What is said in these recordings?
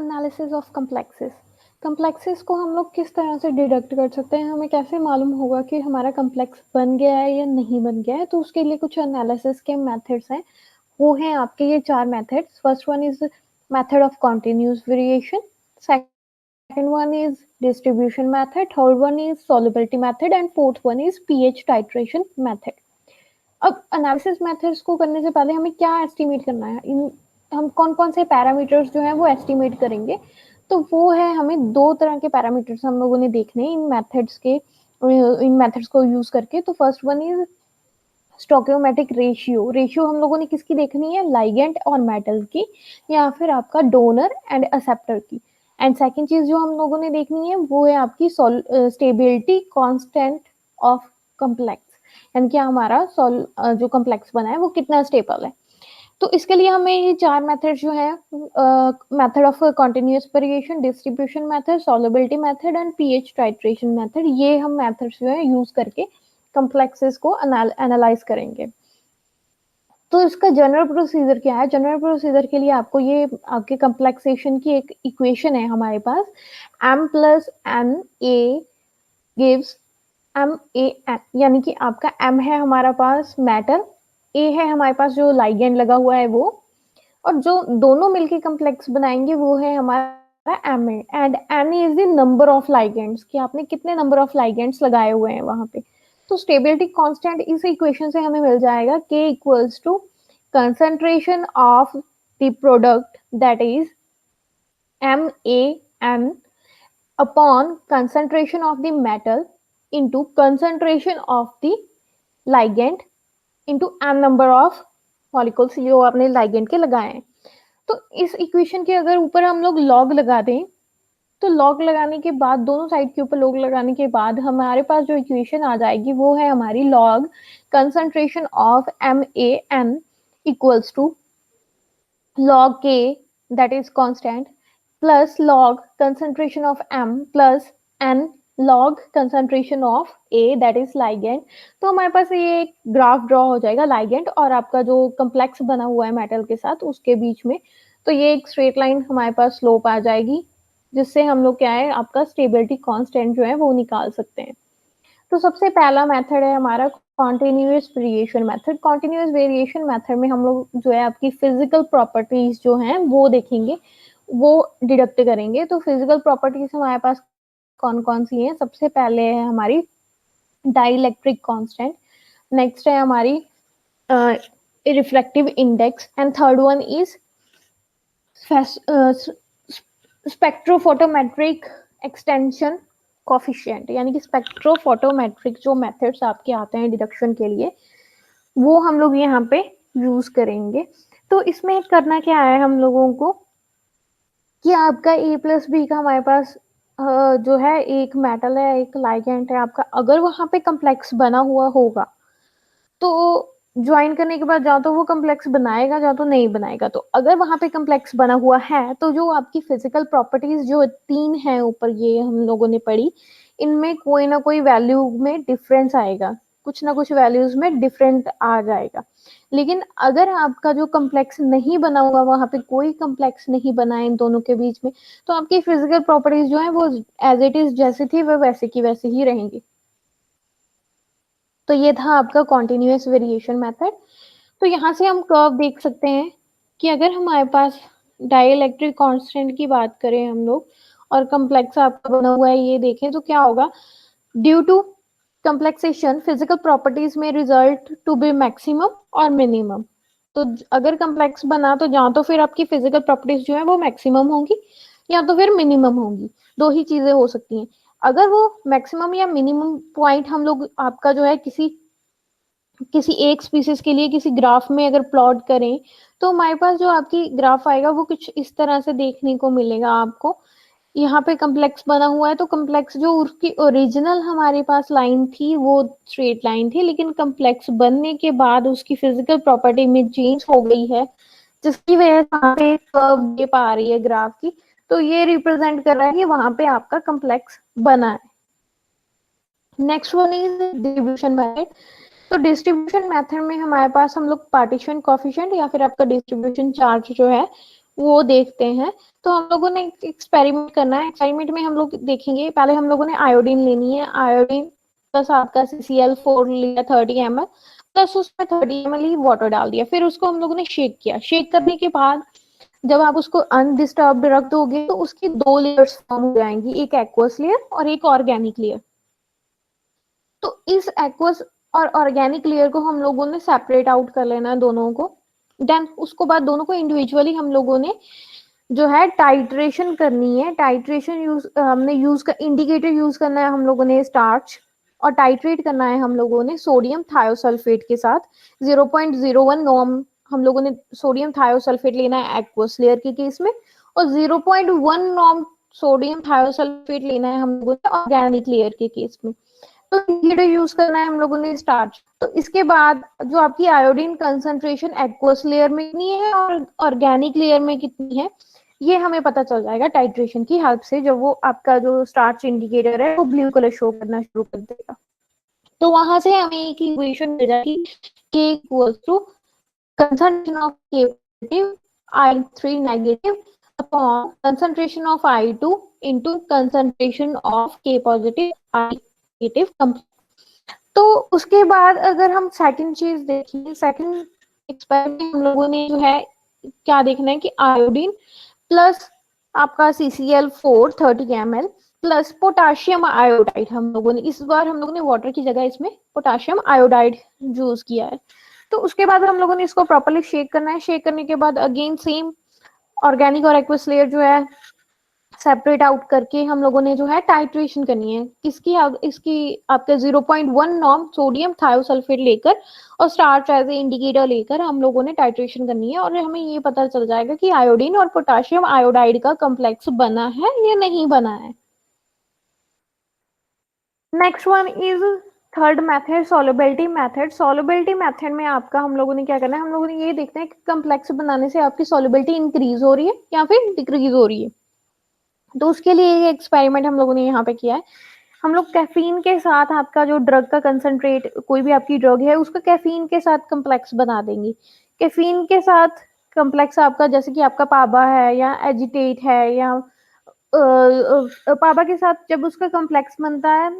Analysis of complexes. Complexes को हम लोग किस तरह से डिडक्ट कर सकते हैं, हमें कैसे मालूम होगा कि हमारा कम्प्लेक्स बन गया है या नहीं बन गया है। तो उसके लिए कुछ एनालिसिस के मेथड्स हैं, वो हैं आपके ये 4 methods. First one is method of continuous variation, second one is distribution method, third one is solubility method and fourth one is pH titration method. अब एनालिसिस मेथड्स को करने से पहले हमें क्या एस्टिमेट करना है, हम कौन कौन से पैरामीटर्स जो है वो एस्टिमेट करेंगे। तो वो है, हमें 2 तरह के पैरामीटर्स हम लोगों ने देखने इन मेथड्स को यूज करके। तो first one is stoichiometric ratio. Ratio हम लोगों ने किसकी देखनी है, लाइगेंड और मेटल की, या फिर आपका डोनर एंड एक्सेप्टर की। एंड सेकंड चीज जो हम लोगों ने देखनी है वो है आपकी स्टेबिलिटी कांस्टेंट ऑफ कम्प्लेक्स, यानी कि हमारा जो कम्प्लेक्स बना है वो कितना स्टेबल है। तो इसके लिए हमें ये 4 मेथड जो है, method of continuous variation, distribution method, solubility method and pH titration method, ये हम मेथड्स जो है यूज करके कम्प्लेक्सेस को एनालाइज करेंगे। तो इसका जनरल प्रोसीजर क्या है? जनरल प्रोसीजर के लिए आपको ये आपके कम्प्लेक्सेशन की एक इक्वेशन है हमारे पास, m plus n a gives m a n, यानी कि आपका m है हमारा पास मेटल, a है हमारे पास जो लाइगेंड लगा हुआ है वो, और जो दोनों मिलके कम्प्लेक्स बनाएंगे वो है हमारा m a, and n is the number of ligands, कि आपने कितने नंबर ऑफ लाइगेंड्स लगाए हुए हैं वहां पे। तो स्टेबिलिटी कांस्टेंट इस इक्वेशन से हमें मिल जाएगा, k equals to concentration of the product that is m a n upon concentration of the metal into concentration of the ligand into n number of molecules जो आपने ligand के लगाए हैं। तो इस इक्वेशन के अगर ऊपर हम लोग log लगा दें, तो log लगाने के बाद, दोनों साइड के ऊपर log लगाने के बाद हमारे पास जो इक्वेशन आ जाएगी वो है हमारी log concentration of MAN equals to log K that is constant plus log concentration of M plus N log concentration of A that is ligand। तो हमारे पास ये एक ग्राफ ड्रॉ हो जाएगा ligand और आपका जो कम्प्लेक्स बना हुआ है मेटल के साथ उसके बीच में। तो ये एक स्ट्रेट लाइन हमारे पास स्लोप आ जाएगी, जिससे हम लोग क्या है आपका स्टेबिलिटी कांस्टेंट जो है वो निकाल सकते हैं। तो सबसे पहला मेथड है हमारा continuous variation method. Continuous variation method में हम लोग जो है आपकी फिजिकल प्रॉपर्टीज जो हैं वो देखेंगे, वो डिडक्ट करेंगे। तो फिजिकल प्रॉपर्टीज हमारे पास कौन कौन सी हैं? सबसे पहले है हमारी डाइलेक्ट्रिक कांस्टेंट, नेक्स्ट है हमारी reflective index, and third one is spectrophotometric extension coefficient, यानी कि स्पेक्ट्रोफोटोमेट्रिक जो मेथड्स आपके आते हैं डिडक्शन के लिए वो हम लोग यहाँ पे यूज करेंगे। तो इसमें करना क्या है हम लोगों को कि आपका ए प्लस बी का हमारे पास जो है एक मेटल है एक लाइगेंड है आपका, अगर वहां पे कम्प्लेक्स बना हुआ होगा तो ज्वाइन करने के बाद या तो वो कम्प्लेक्स बनाएगा या तो नहीं बनाएगा। तो अगर वहां पे कम्प्लेक्स बना हुआ है तो जो आपकी फिजिकल प्रॉपर्टीज जो 3 है ऊपर ये हम लोगों ने पढ़ी, इनमें कोई ना कोई वैल्यू में डिफरेंस आएगा, कुछ ना कुछ वैल्यूज में डिफरेंट आ जाएगा। लेकिन अगर आपका जो कम्प्लेक्स नहीं बना हुआ, वहां पे कोई कम्प्लेक्स नहीं बना है इन दोनों के बीच में, तो आपकी फिजिकल प्रॉपर्टीज जो है वो एज इट इज जैसे थी वो वैसे की वैसे ही रहेंगी। तो ये था आपका कॉन्टिन्यूअस वेरिएशन मेथड। तो यहाँ से हम कर्व देख सकते हैं कि अगर हमारे पास डाइलेक्ट्रिक कांस्टेंट की बात करें हम लोग और कम्प्लेक्स आपका बना हुआ है ये देखें तो क्या होगा, ड्यू टू कंप्लेक्सेशन फिजिकल प्रॉपर्टीज में रिजल्ट टू बी मैक्सिमम और मिनिमम। तो अगर कम्प्लेक्स बना तो या तो फिर आपकी फिजिकल प्रॉपर्टीज जो है वो मैक्सिमम होंगी या तो फिर मिनिमम होंगी, 2 ही चीजें हो सकती हैं। अगर वो मैक्सिमम या मिनिमम पॉइंट हम लोग आपका जो है किसी एक स्पीसीज के लिए किसी ग्राफ में अगर प्लॉट करें तो हमारे पास जो आपकी ग्राफ आएगा वो कुछ इस तरह से देखने को मिलेगा आपको। यहाँ पे कम्प्लेक्स बना हुआ है तो कम्प्लेक्स जो उसकी ओरिजिनल हमारे पास लाइन थी वो स्ट्रेट लाइन थी, लेकिन कम्प्लेक्स बनने के बाद उसकी फिजिकल प्रॉपर्टी में चेंज हो गई है, जिसकी वजह से यहाँ पे कर्व शेप आ रही है ग्राफ की। तो ये रिप्रेजेंट कर रहा है कि वहां पे आपका कम्प्लेक्स बना है। Next one is distribution method. तो डिस्ट्रीब्यूशन मेथड में हमारे पास हम लोग पार्टीशन कोफिशिएंट या फिर आपका डिस्ट्रीब्यूशन चार्ज जो है वो देखते हैं। तो हम लोगों ने एक एक्सपेरिमेंट करना है। एक्सपेरिमेंट में हम लोग देखेंगे, पहले हम लोगों ने आयोडीन लेनी है। आयोडीन प्लस आपका CCl4 लिया 30 ml, प्लस उसमें 30 ml ही वाटर डाल दिया। फिर उसको हम लोगों ने शेक किया। शेक करने के बाद जब आप उसको अनडिस्टर्ब्ड रख दोगे तो उसकी दो लेयर्स फॉर्म हो जाएंगी, एक एक्वस लेयर और एक ऑर्गेनिक लेयर। तो इस एक्वस और ऑर्गेनिक लेयर को हम लोगों ने सेपरेट आउट कर लेना है दोनों को। देन उसको बाद दोनों को इंडिविजुअली हम लोगों ने जो है टाइट्रेशन करनी है। टाइट्रेशन हमने यूज कर इंडिकेटर यूज करना है हम लोगों ने स्टार्च, और टाइट्रेट करना है हम लोगों ने सोडियम थायोसल्फेट के साथ। 0.01 नॉर्म हम लोगों ने सोडियम थायोसल्फेट लेना है एक्वस लेयर के केस में, और 0.1 नॉर्म सोडियम थायोसल्फेट लेना है हम लोगों ने ऑर्गेनिक लेयर के केस में। तो इंडिकेटर यूज करना है हम लोगों ने स्टार्च। तो इसके बाद जो आपकी आयोडीन कंसंट्रेशन एक्वस लेयर में कितनी है और ऑर्गेनिक लेयर में कितनी है, ये हमें पता चल जाएगा टाइट्रेशन की हेल्प से। जब वो आपका जो स्टार्च इंडिकेटर है वो ब्लू कलर शो करना शुरू कर देगा, तो वहां से हमें एक इक्वेशन मिल जाएगी, K equals to concentration of K positive I3 negative upon concentration of I2 into concentration of K positive I negative। तो उसके बाद अगर हम सेकंड चीज देखें, सेकंड एक्सपेरिमेंट हम लोगों ने जो है क्या देखना है कि आयोडीन प्लस आपका CCl4 30 ml plus potassium iodide, हम लोगों ने इस बार हम लोगों ने वाटर की जगह इसमें पोटाशियम आयोडाइड यूज किया है। तो उसके बाद हम लोगों ने इसको प्रॉपर्ली शेक करना है। शेक करने के बाद अगेन सेम ऑर्गेनिक और एक्वस लेयर जो है सेपरेट आउट करके हम लोगों ने जो है टाइट्रेशन करनी है। किसकी इसकी आपके 0.1 नॉर्म सोडियम थायोसल्फेट लेकर और स्टार्च एज ए इंडिकेटर लेकर हम लोगों ने टाइट्रेशन करनी है, और हमें ये पता चल जाएगा कि आयोडीन और पोटाशियम आयोडाइड का कॉम्प्लेक्स बना है या नहीं बना है। Next one is third method, solubility method. Solubility method में आपका हम लोगों ने क्या करना है, हम लोगों ने ये देखना है कि कॉम्प्लेक्स बनाने से आपकी सॉल्युबिलिटी इंक्रीज हो रही है या फिर डिक्रीज हो रही है। तो उसके लिए ये एक्सपेरिमेंट हम लोगों ने यहाँ पे किया है। हम लोग कैफीन के साथ आपका जो ड्रग का कंसंट्रेट, कोई भी आपकी ड्रग है उसका कैफीन के साथ कॉम्प्लेक्स बना देंगे। कैफीन के साथ कॉम्प्लेक्स आपका जैसे कि आपका पाबा है या एजिटेट है या पाबा के साथ जब उसका कॉम्प्लेक्स बनता है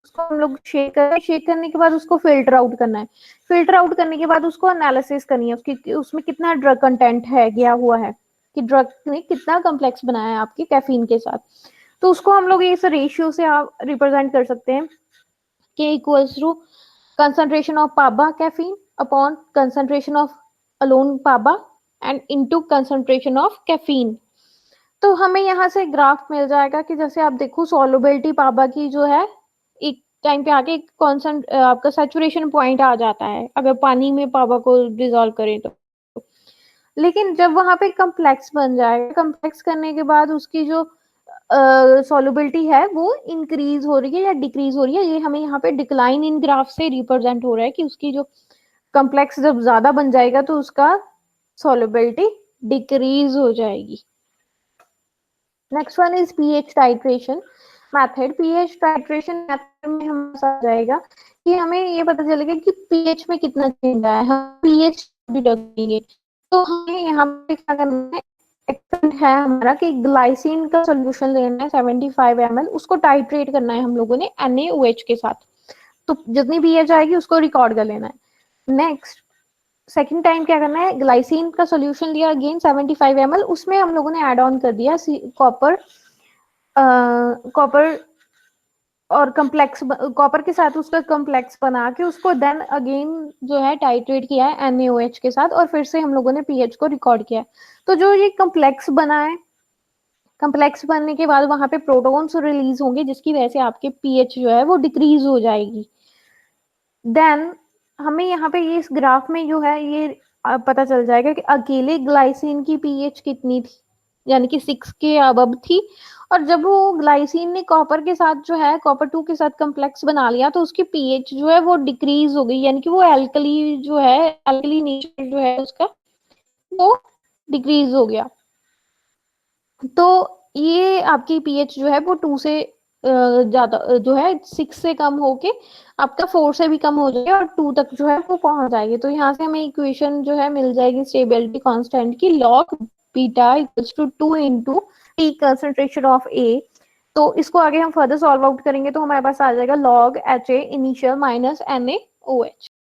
उसको हम लोग शेक करें। शेक करने के बाद उसको फिल्टर आउट करना है। फिल्टर आउट करने के बाद उसको एनालिसिस करनी है उसकी, उसमें कितना ड्रग कंटेंट है गया हुआ है, कि ड्रग ने कितना कॉम्प्लेक्स बनाया है आपके कैफीन के साथ। तो उसको हम लोग इस रेशियो से आप रिप्रेजेंट कर सकते हैं, K equals to concentration of PABA caffeine upon concentration of alone PABA and into concentration of caffeine. तो हमें यहाँ से ग्राफ मिल जाएगा कि जैसे आप देखो सॉल्युबिलिटी पाबा की जो है एक टाइम पे आके एक कॉन्सेंट आपका सैचुरेशन पॉइंट आ जाता है अगर पानी में पाबा को डिसॉल्व करें तो। लेकिन जब वहां पे कम्प्लेक्स बन जाएगा, कम्प्लेक्स करने के बाद उसकी जो सॉल्युबिलिटी है वो इंक्रीज हो रही है या डिक्रीज हो रही है, ये हमें यहाँ पे डिक्लाइन इन ग्राफ से रिप्रेजेंट हो रहा है कि उसकी जो कम्प्लेक्स जब ज्यादा बन जाएगा तो उसका सॉल्युबिलिटी डिक्रीज हो जाएगी। Next one is pH titration method. PH titration method में हम आ जाएगा कि हमें ये पता चलेगा कि पीएच में कितना चेंज आया है, हम पीएच डिटेक्ट करेंगे। तो हमें यहाँ पे क्या करना है, एक्सपेरिमेंट है हमारा कि ग्लाइसिन का सॉल्यूशन लेना है 75 ml, उसको टाइट्रेट करना है हम लोगों ने NaOH के साथ। तो जितनी पीएच आएगी उसको रिकॉर्ड कर लेना है। नेक्स्ट सेकेंड टाइम क्या करना है, ग्लाइसिन का सॉल्यूशन लिया अगेन 75 ml, उसमें हम लोगों ने ऐड ऑन कर दिया कॉपर, कॉपर और कम्प्लेक्स, कॉपर के साथ उसका कम्प्लेक्स बना के उसको देन अगेन जो है टाइट्रेट किया है NaOH के साथ, और फिर से हम लोगों ने पीएच को रिकॉर्ड किया है। तो जो ये कम्प्लेक्स बना है, कम्प्लेक्स बनने के बाद वहां पे प्रोटॉन्स रिलीज होंगे जिसकी वजह से आपके पीएच जो है वो डिक्रीज हो जाएगी। देन हमें यहाँ पे ये इस ग्राफ में जो है ये पता चल जाएगा कि अकेले ग्लाइसिन की पीएच कितनी थी, यानी कि 6 के अबव थी, और जब वो ग्लाइसिन ने कॉपर के साथ जो है कॉपर 2 के साथ कम्प्लेक्स बना लिया तो उसकी पीएच जो है वो डिक्रीज हो गई, यानी कि वो एल्कली जो है, एल्कली नेचर जो है उसका वो डिक्रीज हो गया। तो ये आपकी पीएच जो है वो 2 से ज्यादा जो है 6 से कम होके आपका 4 से भी कम हो जाएगा और 2 तक जो है वो पहुंच जाएगी। तो यहाँ से हमें इक्वेशन जो है मिल जाएगी स्टेबिलिटी कांस्टेंट की, log beta equals to 2 into T concentration of A। तो इसको आगे हम फर्दर सॉल्व आउट करेंगे तो हमारे पास आ जाएगा log HA initial minus NaOH।